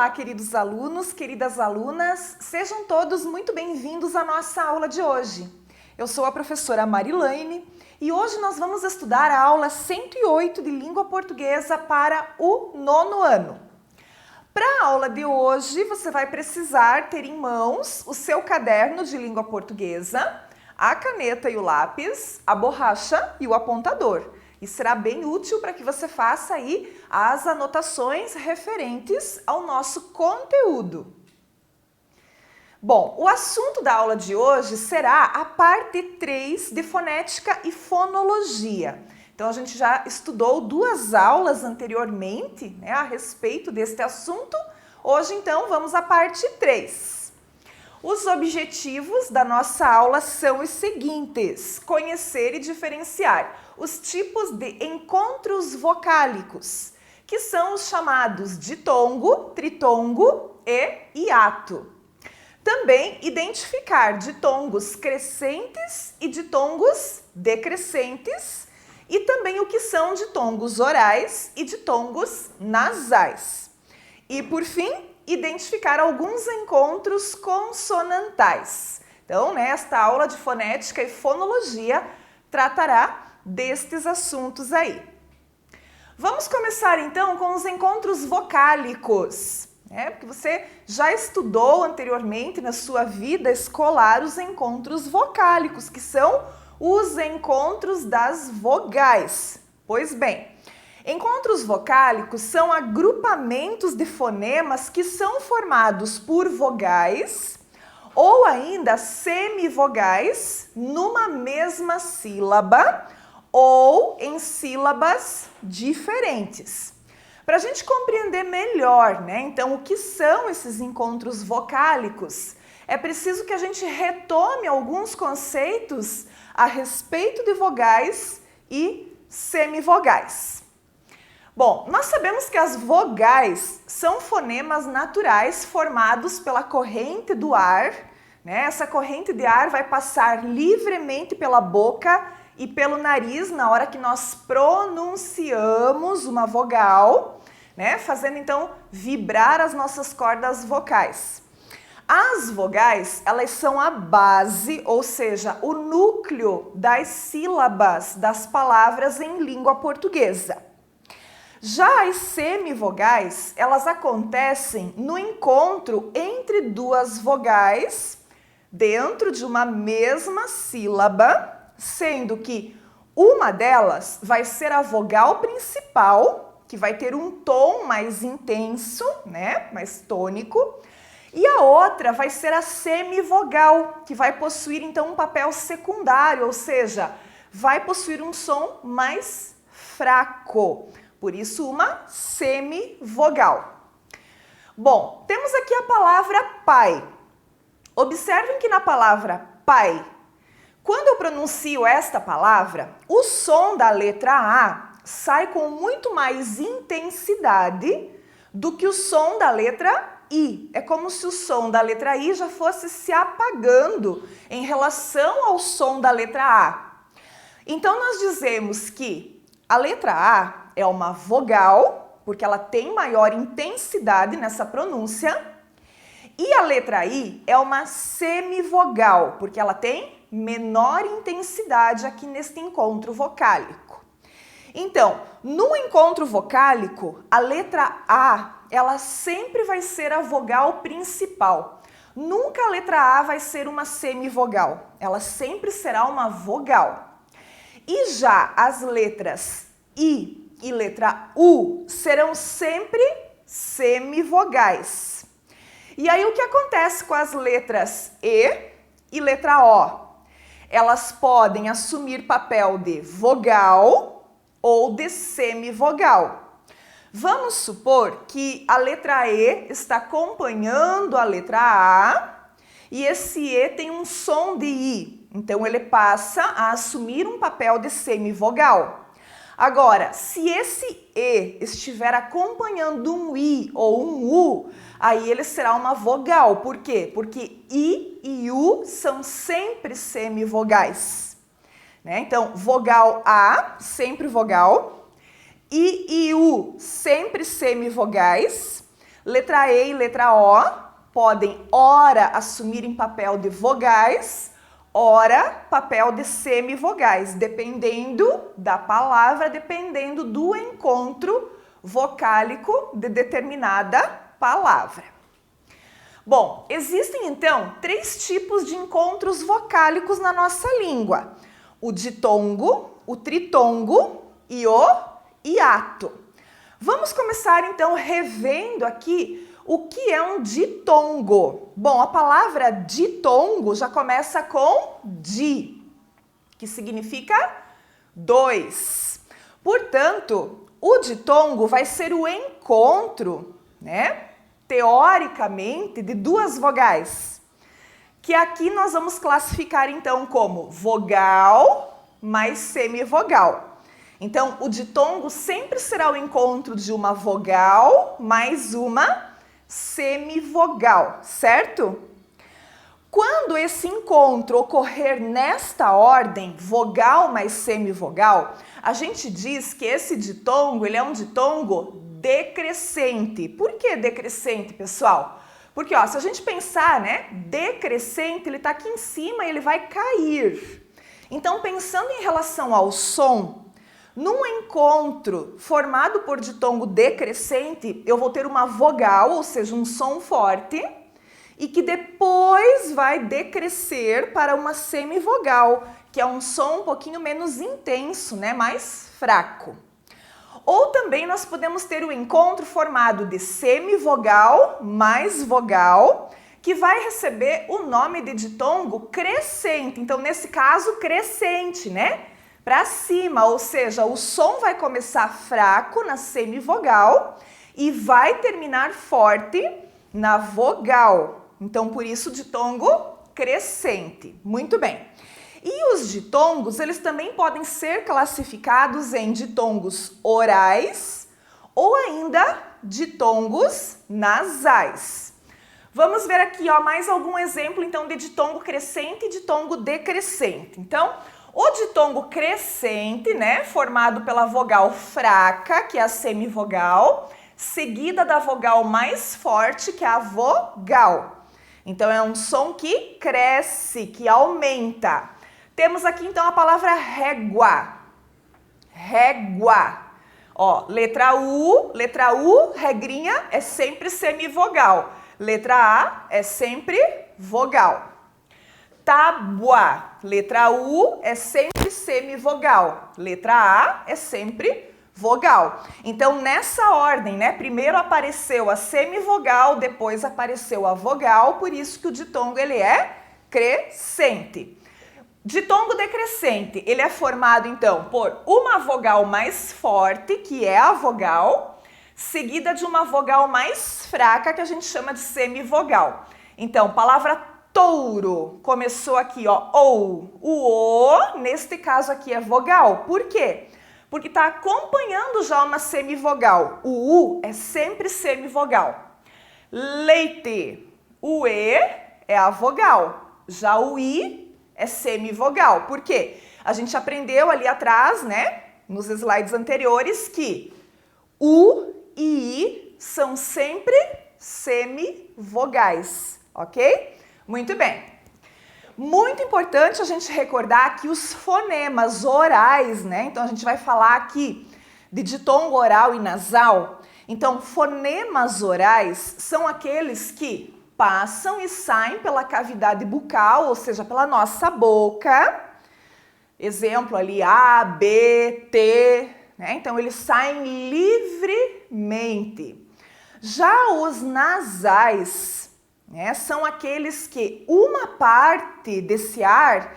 Olá, queridos alunos, queridas alunas, sejam todos muito bem-vindos à nossa aula de hoje. Eu sou a professora Marilaine e hoje nós vamos estudar a aula 108 de Língua Portuguesa para o 9º ano. Para a aula de hoje, você vai precisar ter em mãos o seu caderno de língua portuguesa, a caneta e o lápis, a borracha e o apontador. E será bem útil para que você faça aí as anotações referentes ao nosso conteúdo. Bom, o assunto da aula de hoje será a parte 3 de fonética e fonologia. Então, a gente já estudou 2 aulas anteriormente, né, a respeito deste assunto. Hoje, então, vamos à parte 3. Os objetivos da nossa aula são os seguintes: conhecer e diferenciar os tipos de encontros vocálicos, que são os chamados ditongo, tritongo e hiato. Também identificar ditongos crescentes e ditongos decrescentes e também o que são ditongos orais e ditongos nasais. E, por fim, identificar alguns encontros consonantais. Então, esta aula de fonética e fonologia tratará destes assuntos aí. Vamos começar então com os encontros vocálicos, porque você já estudou anteriormente na sua vida escolar os encontros vocálicos, que são os encontros das vogais. Pois bem, encontros vocálicos são agrupamentos de fonemas que são formados por vogais ou ainda semivogais numa mesma sílaba ou em sílabas diferentes. Para a gente compreender melhor, então, o que são esses encontros vocálicos, é preciso que a gente retome alguns conceitos a respeito de vogais e semivogais. Bom, nós sabemos que as vogais são fonemas naturais formados pela corrente do ar, Essa corrente de ar vai passar livremente pela boca e pelo nariz na hora que nós pronunciamos uma vogal, fazendo então vibrar as nossas cordas vocais. As vogais, elas são a base, ou seja, o núcleo das sílabas das palavras em língua portuguesa. Já as semivogais, elas acontecem no encontro entre 2 vogais dentro de uma mesma sílaba, sendo que uma delas vai ser a vogal principal, que vai ter um tom mais intenso, mais tônico, e a outra vai ser a semivogal, que vai possuir então um papel secundário, ou seja, vai possuir um som mais fraco. Por isso, uma semivogal. Bom, temos aqui a palavra pai. Observem que na palavra pai, quando eu pronuncio esta palavra, o som da letra A sai com muito mais intensidade do que o som da letra I. É como se o som da letra I já fosse se apagando em relação ao som da letra A. Então, nós dizemos que a letra A é uma vogal, porque ela tem maior intensidade nessa pronúncia, e a letra I é uma semivogal, porque ela tem menor intensidade aqui neste encontro vocálico. Então, no encontro vocálico, a letra A, ela sempre vai ser a vogal principal. Nunca a letra A vai ser uma semivogal, ela sempre será uma vogal. E já as letras I e letra U serão sempre semivogais. E aí o que acontece com as letras e letra O? Elas podem assumir papel de vogal ou de semivogal. Vamos supor que a letra E está acompanhando a letra A e esse E tem um som de I, então ele passa a assumir um papel de semivogal. Agora, se esse E estiver acompanhando um I ou um U, aí ele será uma vogal. Por quê? Porque I e U são sempre semivogais. Então, vogal A, sempre vogal. I e U, sempre semivogais. Letra E e letra O podem ora assumirem papel de vogais, ora papel de semivogais, dependendo da palavra, dependendo do encontro vocálico de determinada palavra. Bom, existem então 3 tipos de encontros vocálicos na nossa língua: o ditongo, o tritongo e o hiato. Vamos começar então revendo aqui o que é um ditongo. Bom, a palavra ditongo já começa com di, que significa 2. Portanto, o ditongo vai ser o encontro, né, teoricamente, de 2 vogais, que aqui nós vamos classificar então como vogal mais semivogal. Então, o ditongo sempre será o encontro de uma vogal mais uma semivogal, certo? Quando esse encontro ocorrer nesta ordem, vogal mais semivogal, a gente diz que esse ditongo, ele é um ditongo decrescente. Por que decrescente, pessoal? Porque, ó, se a gente pensar, né, decrescente, ele está aqui em cima e ele vai cair. Então, pensando em relação ao som, num encontro formado por ditongo decrescente, eu vou ter uma vogal, ou seja, um som forte, e que depois vai decrescer para uma semivogal, que é um som um pouquinho menos intenso, né, mais fraco. Ou também nós podemos ter o encontro formado de semivogal mais vogal, que vai receber o nome de ditongo crescente. Então, nesse caso, crescente, né? Para cima, ou seja, o som vai começar fraco na semivogal e vai terminar forte na vogal. Então, por isso, ditongo crescente. Muito bem. E os ditongos, eles também podem ser classificados em ditongos orais ou ainda ditongos nasais. Vamos ver aqui, ó, mais algum exemplo, então, de ditongo crescente e ditongo decrescente. Então, o ditongo crescente, né, formado pela vogal fraca, que é a semivogal, seguida da vogal mais forte, que é a vogal. Então, é um som que cresce, que aumenta. Temos aqui, então, a palavra régua. Régua. Ó, letra U, regrinha, é sempre semivogal. Letra A é sempre vogal. Tábua, letra U é sempre semivogal. Letra A é sempre vogal. Então, nessa ordem, né? Primeiro apareceu a semivogal, depois apareceu a vogal, por isso que o ditongo ele é crescente. Ditongo decrescente, ele é formado então por uma vogal mais forte, que é a vogal, seguida de uma vogal mais fraca, que a gente chama de semivogal. Então, palavra touro, começou aqui, ó, ou. O O, neste caso aqui, é vogal. Por quê? Porque está acompanhando já uma semivogal. O U é sempre semivogal. Leite, o E é a vogal. Já o I é semivogal. Por quê? A gente aprendeu ali atrás, né, nos slides anteriores, que U e I são sempre semivogais, ok? Muito bem. Muito importante a gente recordar que os fonemas orais, né? Então, a gente vai falar aqui de ditongo oral e nasal. Então, fonemas orais são aqueles que passam e saem pela cavidade bucal, ou seja, pela nossa boca. Exemplo ali, A, B, T, né? Então, eles saem livremente. Já os nasais, né, são aqueles que uma parte desse ar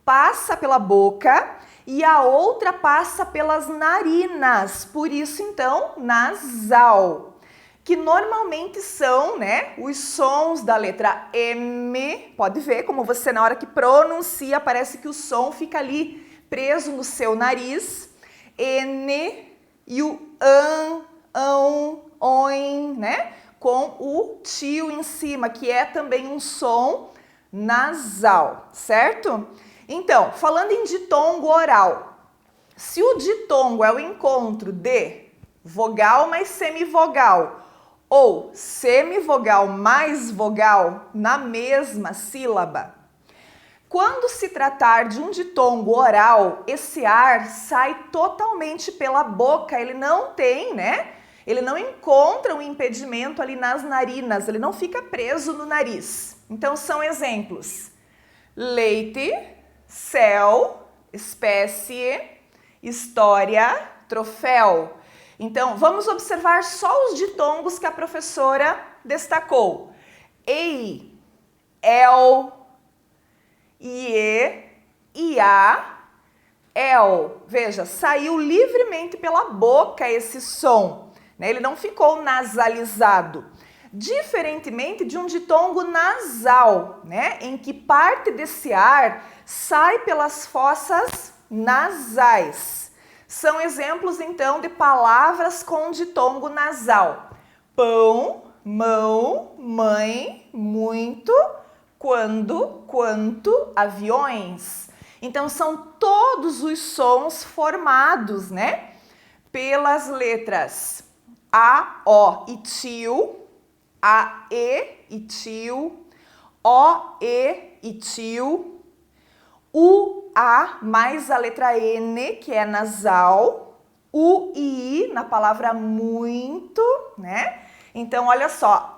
passa pela boca e a outra passa pelas narinas. Por isso, então, nasal. Que normalmente são, né, os sons da letra M. Pode ver como você, na hora que pronuncia, parece que o som fica ali preso no seu nariz. N e o ão, oin, né? Com o tio em cima, que é também um som nasal, certo? Então, falando em ditongo oral, se o ditongo é o encontro de vogal mais semivogal ou semivogal mais vogal na mesma sílaba. Quando se tratar de um ditongo oral, esse ar sai totalmente pela boca, ele não tem, né? Ele não encontra um impedimento ali nas narinas, ele não fica preso no nariz. Então são exemplos: leite, céu, espécie, história, troféu. Então vamos observar só os ditongos que a professora destacou: ei, el, ie, ia, el. Veja, saiu livremente pela boca esse som, né? Ele não ficou nasalizado. Diferentemente de um ditongo nasal, né? Em que parte desse ar sai pelas fossas nasais. São exemplos, então, de palavras com ditongo nasal: pão, mão, mãe, muito, quando, quanto, aviões. Então, são todos os sons formados, né? Pelas letras A, O e tio, A, e tio, O, e tio, U, A mais a letra N, que é nasal, U e I na palavra muito, né? Então, olha só,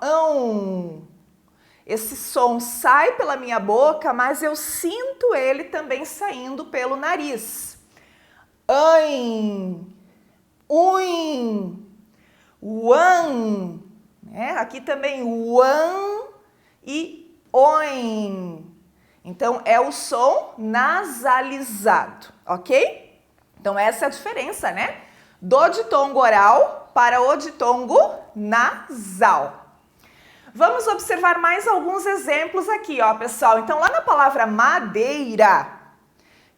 esse som sai pela minha boca, mas eu sinto ele também saindo pelo nariz. Ain, uin, uan, né? Aqui também uan e oin. Então, é o som nasalizado, ok? Então, essa é a diferença, né? Do ditongo oral para o ditongo nasal. Vamos observar mais alguns exemplos aqui, ó, pessoal. Então, lá na palavra madeira,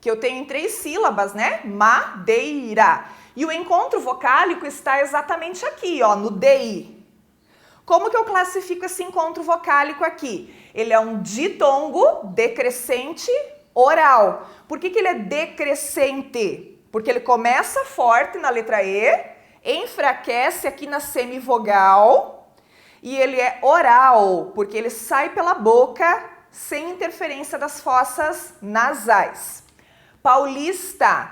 que eu tenho em 3 sílabas, né? Madeira. E o encontro vocálico está exatamente aqui, ó, no DI. Como que eu classifico esse encontro vocálico aqui? Ele é um ditongo decrescente oral. Por que ele é decrescente? Porque ele começa forte na letra E, enfraquece aqui na semivogal e ele é oral, porque ele sai pela boca sem interferência das fossas nasais. Paulista,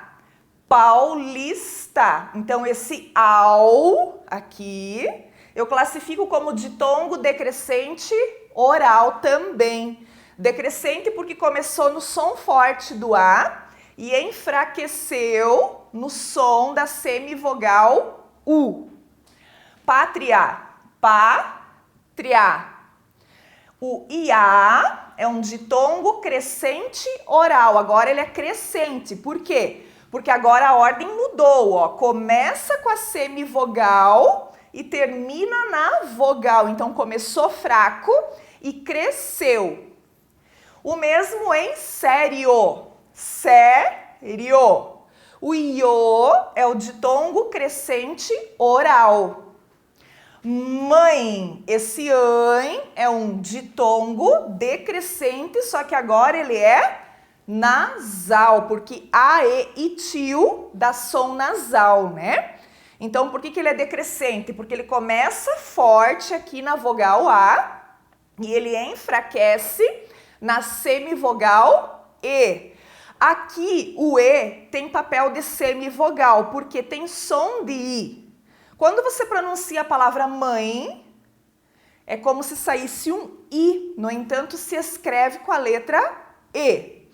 paulista. Então esse ao aqui eu classifico como ditongo decrescente oral também. Decrescente porque começou no som forte do A e enfraqueceu no som da semivogal U. Pátria, pátria. O IA é um ditongo crescente oral. Agora ele é crescente. Por quê? Porque agora a ordem mudou, ó. Começa com a semivogal e termina na vogal. Então começou fraco e cresceu. O mesmo em sério. Sério. O iô é o ditongo crescente oral. Mãe, esse ãe é um ditongo decrescente, só que agora ele é nasal, porque a, e tio dá som nasal, né? Então, por que ele é decrescente? Porque ele começa forte aqui na vogal A e ele enfraquece na semivogal E. Aqui o E tem papel de semivogal, porque tem som de I. Quando você pronuncia a palavra mãe, é como se saísse um I, no entanto, se escreve com a letra E.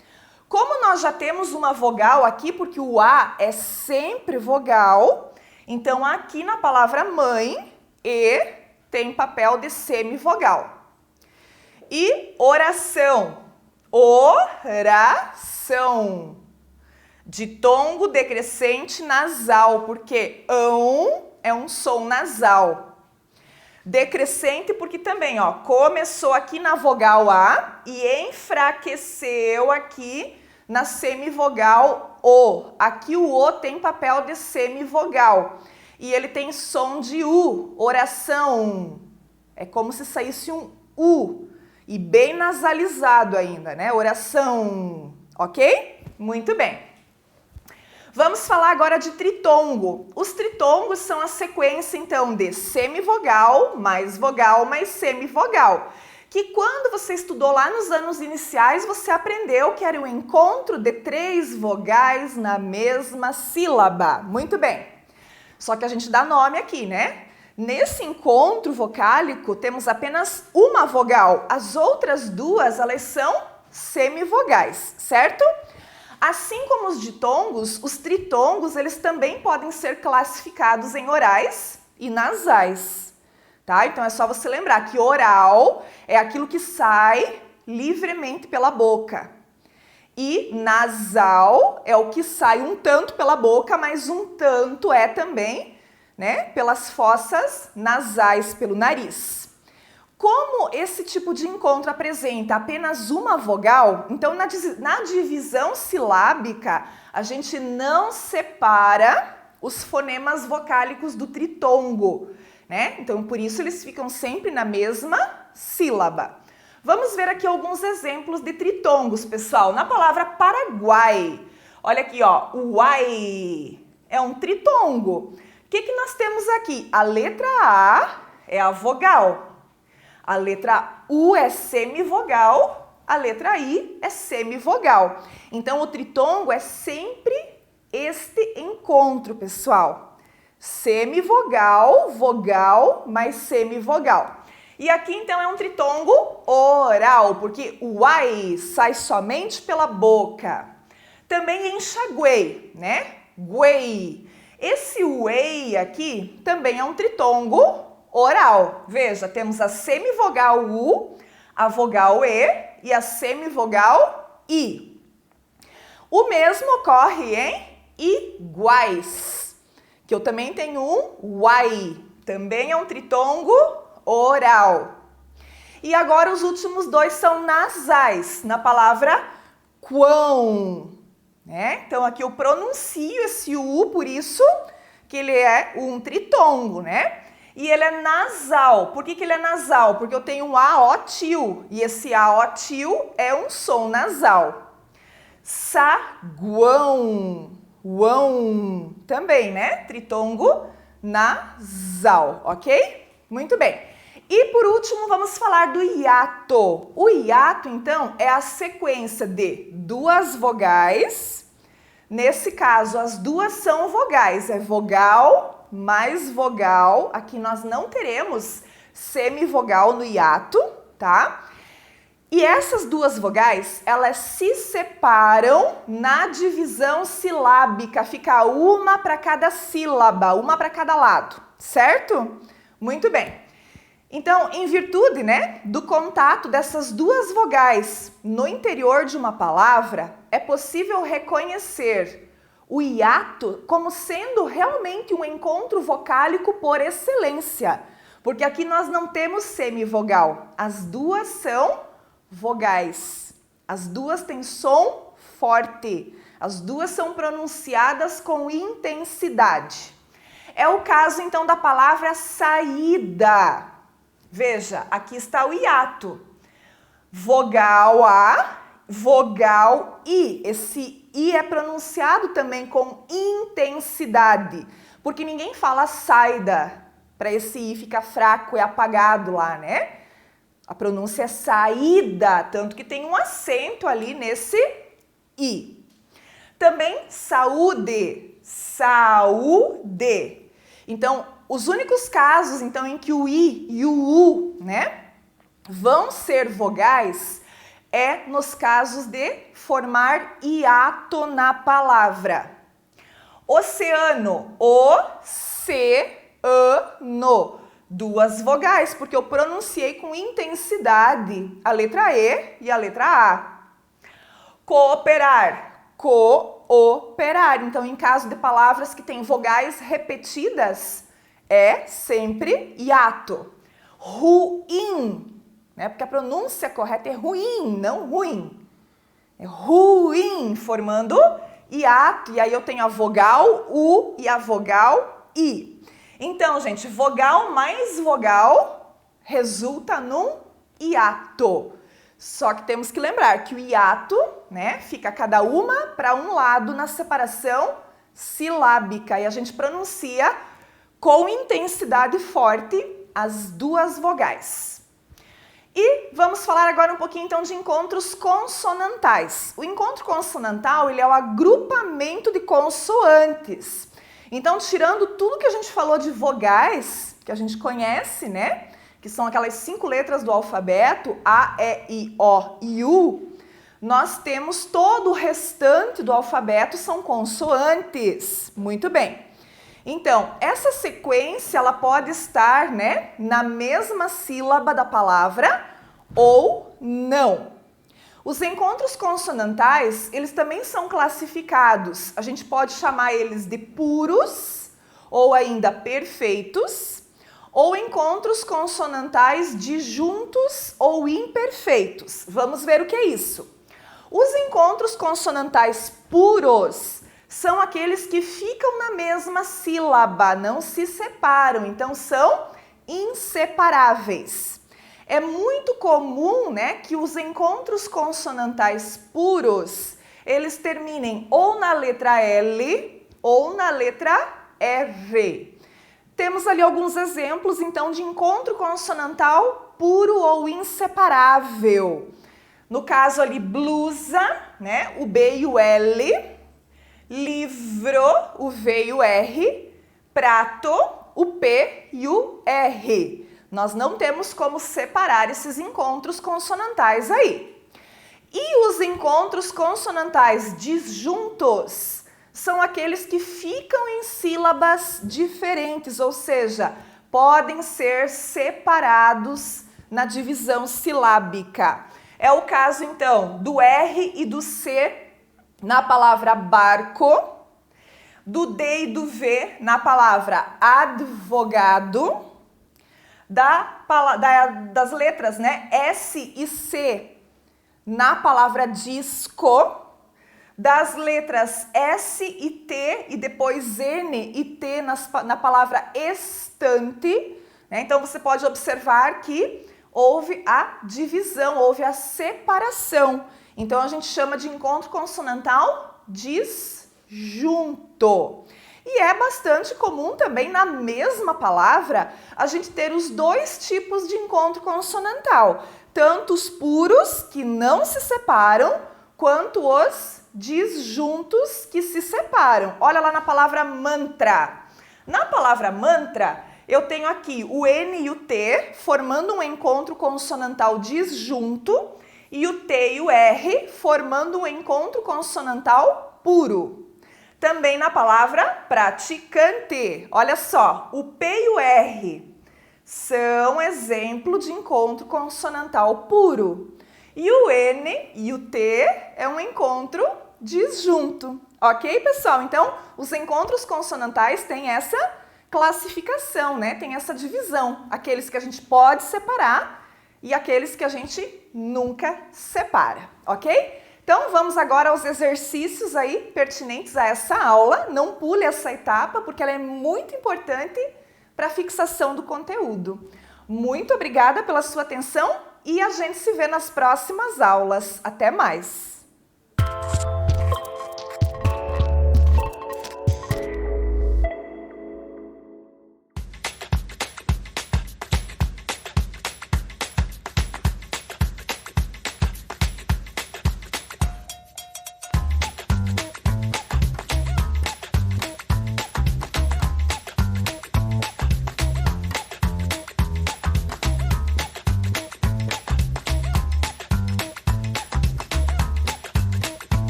Como nós já temos uma vogal aqui, porque o A é sempre vogal, então aqui na palavra mãe, E tem papel de semivogal. E oração, oração, ditongo decrescente nasal, porque é um som nasal. Decrescente porque também, ó, começou aqui na vogal A e enfraqueceu aqui na semivogal O. Aqui o O tem papel de semivogal e ele tem som de U, oração. É como se saísse um U e bem nasalizado ainda, né? Oração, ok? Muito bem. Vamos falar agora de tritongo. Os tritongos são a sequência, então, de semivogal mais semivogal. Que quando você estudou lá nos anos iniciais, você aprendeu que era o encontro de 3 vogais na mesma sílaba. Muito bem. Só que a gente dá nome aqui, né? Nesse encontro vocálico, temos apenas uma vogal. As outras 2, elas são semivogais, certo? Assim como os ditongos, os tritongos, eles também podem ser classificados em orais e nasais, tá? Então é só você lembrar que oral é aquilo que sai livremente pela boca. E nasal é o que sai um tanto pela boca, mas um tanto é também, né, pelas fossas nasais, pelo nariz. Como esse tipo de encontro apresenta apenas uma vogal, então na divisão silábica a gente não separa os fonemas vocálicos do tritongo, né? Então por isso eles ficam sempre na mesma sílaba. Vamos ver aqui alguns exemplos de tritongos, pessoal. Na palavra Paraguai, olha aqui, ó, o uai é um tritongo. O que nós temos aqui? A letra A é a vogal. A letra U é semivogal, a letra I é semivogal. Então, o tritongo é sempre este encontro, pessoal. Semivogal, vogal, mais semivogal. E aqui, então, é um tritongo oral, porque o ai sai somente pela boca. Também enxaguei, né? Guei. Esse uei aqui também é um tritongo oral. Veja, temos a semivogal U, a vogal E e a semivogal I. O mesmo ocorre em iguais, que eu também tenho um uai, também é um tritongo oral. E agora os últimos 2 são nasais, na palavra quão, né? Então aqui eu pronuncio esse U, por isso que ele é um tritongo, né? E ele é nasal. Por que ele é nasal? Porque eu tenho um aotil e esse aotil é um som nasal. Saguão, uão, também, né? Tritongo nasal, ok? Muito bem. E por último, vamos falar do hiato. O hiato, então, é a sequência de 2 vogais. Nesse caso, as 2 são vogais, é vogal mais vogal. Aqui nós não teremos semivogal no hiato, tá? E essas 2 vogais, elas se separam na divisão silábica, fica uma para cada sílaba, uma para cada lado, certo? Muito bem. Então, em virtude, né, do contato dessas 2 vogais no interior de uma palavra, é possível reconhecer o hiato como sendo realmente um encontro vocálico por excelência, porque aqui nós não temos semivogal, as 2 são vogais, as 2 têm som forte, as 2 são pronunciadas com intensidade. É o caso então da palavra saída. Veja, aqui está o hiato. Vogal A, vogal I. Esse I é pronunciado também com intensidade, porque ninguém fala saída para esse I ficar fraco e apagado lá, né? A pronúncia é saída, tanto que tem um acento ali nesse I. Também saúde, saúde. Então, os únicos casos então em que o I e o U, né, vão ser vogais é nos casos de formar hiato na palavra. Oceano, o-ce-ano. 2 vogais, porque eu pronunciei com intensidade a letra E e a letra A. Cooperar, cooperar. Então, em caso de palavras que têm vogais repetidas, é sempre hiato. Ruim, né? Porque a pronúncia correta é ruim, não ruim. É ruim, formando hiato. E aí eu tenho a vogal U e a vogal I. Então, gente, vogal mais vogal resulta num hiato. Só que temos que lembrar que o hiato, né, fica cada uma para um lado na separação silábica e a gente pronuncia com intensidade forte as duas vogais. E vamos falar agora um pouquinho então de encontros consonantais. O encontro consonantal, ele é o agrupamento de consoantes. Então, tirando tudo que a gente falou de vogais, que a gente conhece, né? Que são aquelas 5 letras do alfabeto, A, E, I, O e U, nós temos todo o restante do alfabeto são consoantes. Muito bem. Então, essa sequência, ela pode estar, né, na mesma sílaba da palavra ou não. Os encontros consonantais, eles também são classificados. A gente pode chamar eles de puros ou ainda perfeitos, ou encontros consonantais disjuntos ou imperfeitos. Vamos ver o que é isso. Os encontros consonantais puros são aqueles que ficam na mesma sílaba, não se separam, então são inseparáveis. É muito comum, né, que os encontros consonantais puros, eles terminem ou na letra L ou na letra R. Temos ali alguns exemplos, então, de encontro consonantal puro ou inseparável. No caso ali, blusa, né, o B e o L, livro, o V e o R, prato, o P e o R. Nós não temos como separar esses encontros consonantais aí. E os encontros consonantais disjuntos são aqueles que ficam em sílabas diferentes, ou seja, podem ser separados na divisão silábica. É o caso, então, do R e do C na palavra barco, do D e do V na palavra advogado, das letras, né, S e C na palavra disco, das letras S e T e depois N e T na palavra estante, né? Então você pode observar que houve a divisão, houve a separação. Então a gente chama de encontro consonantal disjunto. E é bastante comum também na mesma palavra a gente ter os dois tipos de encontro consonantal, tanto os puros que não se separam, quanto os disjuntos que se separam. Olha lá na palavra mantra. Na palavra mantra, eu tenho aqui o N e o T formando um encontro consonantal disjunto e o T e o R formando um encontro consonantal puro. Também na palavra praticante. Olha só, o P e o R são exemplo de encontro consonantal puro. E o N e o T é um encontro disjunto. Ok, pessoal? Então, os encontros consonantais têm essa classificação, né? Tem essa divisão. Aqueles que a gente pode separar e aqueles que a gente nunca separa. Ok? Então, vamos agora aos exercícios aí pertinentes a essa aula. Não pule essa etapa, porque ela é muito importante para a fixação do conteúdo. Muito obrigada pela sua atenção e a gente se vê nas próximas aulas. Até mais!